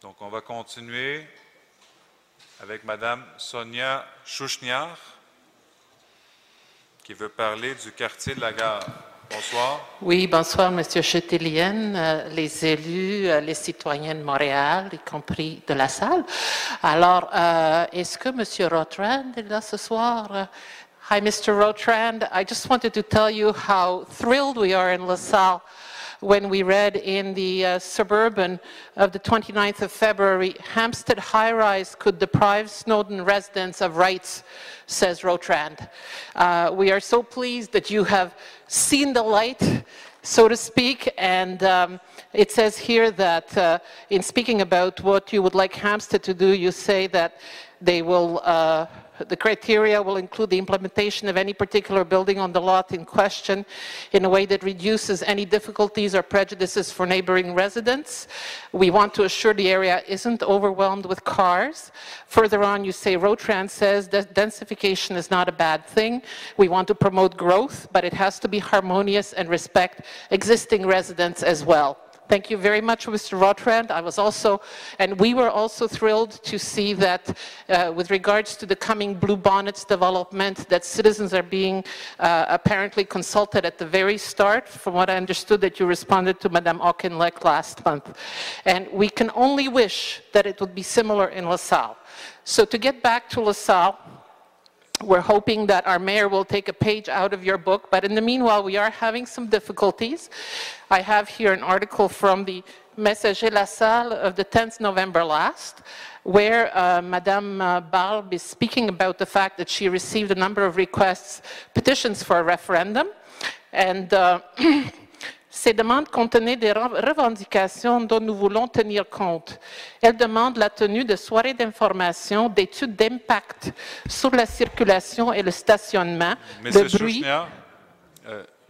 Donc, on va continuer avec Mme Sonia Chouchniar, qui veut parler du quartier de la Gare. Bonsoir. Oui, bonsoir, M. Chetelienne, les élus, les citoyens de Montréal, y compris de la salle. Alors, est-ce que M. Rotrand est là ce soir? Hi, Mr. Rotrand. I just wanted to tell you how thrilled we are in LaSalle when we read in the Suburban of the 29th of February, Hampstead high-rise could deprive Snowden residents of rights, says Rotrand. We are so pleased that you have seen the light, so to speak, and it says here that in speaking about what you would like Hampstead to do, you say that they will the criteria will include the implementation of any particular building on the lot in question in a way that reduces any difficulties or prejudices for neighboring residents. We want to assure the area isn't overwhelmed with cars. Further on, you say, Rotrand says that densification is not a bad thing. We want to promote growth, but it has to be harmonious and respect existing residents as well. Thank you very much, Mr. Rotrand. I was also, and we were also thrilled to see that with regards to the coming Blue Bonnets development, that citizens are being apparently consulted at the very start, from what I understood that you responded to Madame Auchinleck last month. And we can only wish that it would be similar in LaSalle. So to get back to LaSalle, we're hoping that our mayor will take a page out of your book, but in the meanwhile, we are having some difficulties. I have here an article from the Messager La Salle of the 10th November last, where Madame Barbe is speaking about the fact that she received a number of requests, petitions for a referendum, and ces demandes contenaient des revendications dont nous voulons tenir compte. Elles demandent la tenue de soirées d'information, d'études d'impact sur la circulation et le stationnement, le bruit.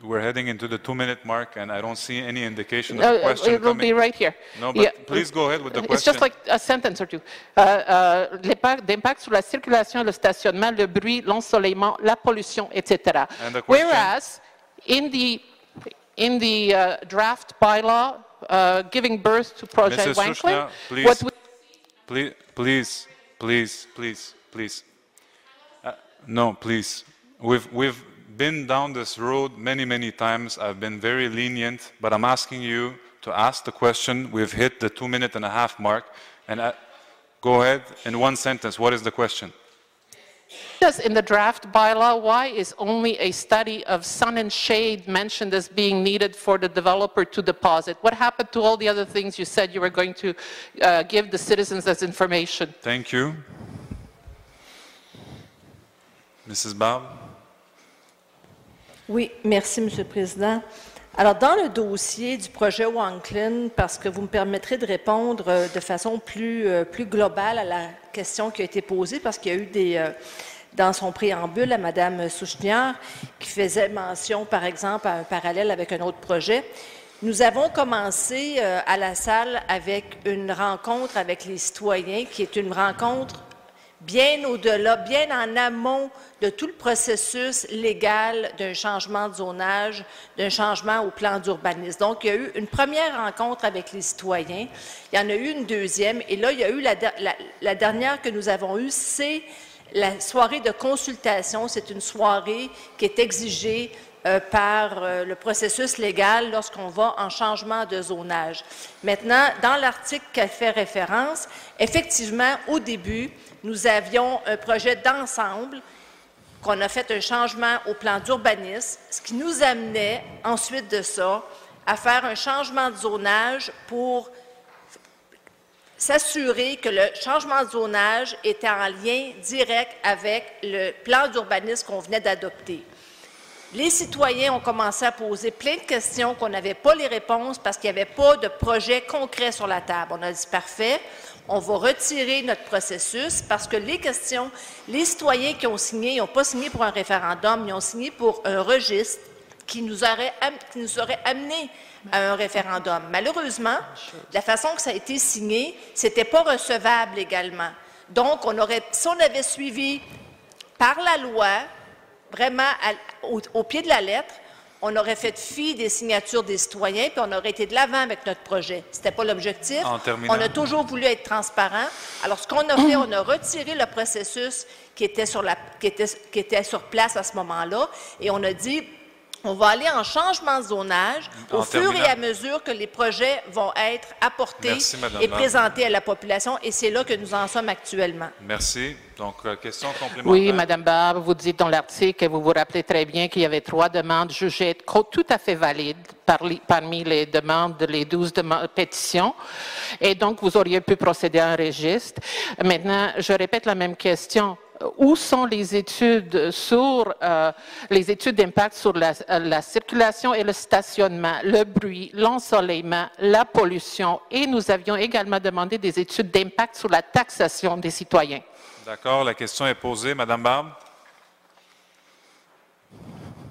We're heading into the 2-minute mark, and I don't see any indication of a question It will be right here. No, but please go ahead with the question. It's just like a sentence or two. D'impact sur la circulation et le stationnement, le bruit, l'ensoleillement, la pollution, etc. Whereas, in the draft bylaw giving birth to Project Wanklin, please. No, please. We've been down this road many times. I've been very lenient, but I'm asking you to ask the question. We've hit the 2.5-minute mark, and go ahead in one sentence. What is the question? Yes, in the draft bylaw, why is only a study of sun and shade mentioned as being needed for the developer to deposit? What happened to all the other things you said you were going to give the citizens as information? Thank you. Mrs. Barbe? Oui, merci, M. le Président. Alors, dans le dossier du projet Wanklin, parce que vous me permettrez de répondre de façon plus globale à la question qui a été posée, parce qu'il y a eu dans son préambule à Mme Souchniard, qui faisait mention, par exemple, à un parallèle avec un autre projet. Nous avons commencé à la salle avec une rencontre avec les citoyens, qui est une rencontre bien au-delà, bien en amont de tout le processus légal d'un changement de zonage, d'un changement au plan d'urbanisme. Donc, il y a eu une première rencontre avec les citoyens, il y en a eu une deuxième, et là, il y a eu la dernière que nous avons eue, c'est la soirée de consultation. C'est une soirée qui est exigée par le processus légal lorsqu'on va en changement de zonage. Maintenant, dans l'article qui fait référence, effectivement, au début, nous avions un projet d'ensemble, qu'on a fait un changement au plan d'urbanisme, ce qui nous amenait ensuite de ça à faire un changement de zonage pour s'assurer que le changement de zonage était en lien direct avec le plan d'urbanisme qu'on venait d'adopter. Les citoyens ont commencé à poser plein de questions qu'on n'avait pas les réponses parce qu'il n'y avait pas de projet concret sur la table. On a dit, parfait, on va retirer notre processus parce que les questions, les citoyens qui ont signé, ils n'ont pas signé pour un référendum, ils ont signé pour un registre qui nous aurait amené à un référendum. Malheureusement, la façon que ça a été signé, ce n'était pas recevable également. Donc, si on avait suivi par la loi, vraiment au pied de la lettre, on aurait fait fi des signatures des citoyens, puis on aurait été de l'avant avec notre projet. Ce n'était pas l'objectif. En terminant. On a toujours voulu être transparent. Alors, ce qu'on a fait, on a retiré le processus qui était sur place à ce moment-là, et on a dit, on va aller en changement de zonage au fur et à mesure que les projets vont être apportés et présentés à la population, et c'est là que nous en sommes actuellement. Merci. Donc, question complémentaire. Oui, Mme Barbe, vous dites dans l'article, et vous vous rappelez très bien qu'il y avait 3 demandes jugées être tout à fait valides parmi les demandes, les 12 pétitions, et donc vous auriez pu procéder à un registre. Maintenant, je répète la même question. Où sont les études sur les études d'impact sur la circulation et le stationnement, le bruit, l'ensoleillement, la pollution, et nous avions également demandé des études d'impact sur la taxation des citoyens. D'accord, la question est posée. Madame Barbe?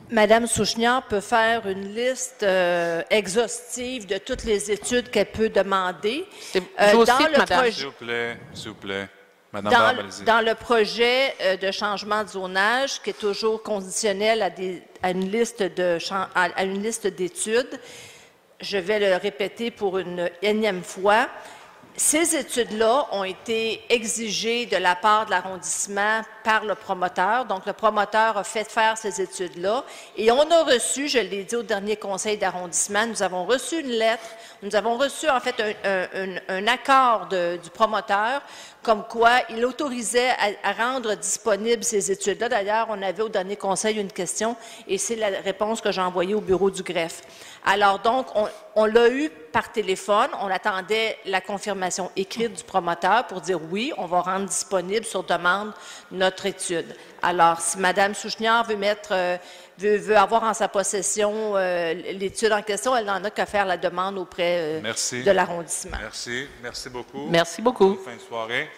Madame Souchniard peut faire une liste exhaustive de toutes les études qu'elle peut demander. S'il vous plaît, s'il vous plaît. Madame Barbe, allez-y. Dans le projet de changement de zonage, qui est toujours conditionnel à une liste d'études, je vais le répéter pour une énième fois, ces études-là ont été exigées de la part de l'arrondissement par le promoteur. Donc, le promoteur a fait faire ces études-là. Et on a reçu, je l'ai dit au dernier conseil d'arrondissement, nous avons reçu une lettre, nous avons reçu en fait un accord du promoteur comme quoi il autorisait à rendre disponibles ces études-là. D'ailleurs, on avait au dernier conseil une question et c'est la réponse que j'ai envoyée au bureau du greffe. Alors donc, on l'a eu par téléphone, on attendait la confirmation écrite du promoteur pour dire oui, on va rendre disponible sur demande notre étude. Alors, si Mme Souchniard veut avoir en sa possession l'étude en question, elle n'en a qu'à faire la demande auprès de l'arrondissement. Merci. Merci beaucoup. Merci beaucoup. Bonne fin de soirée.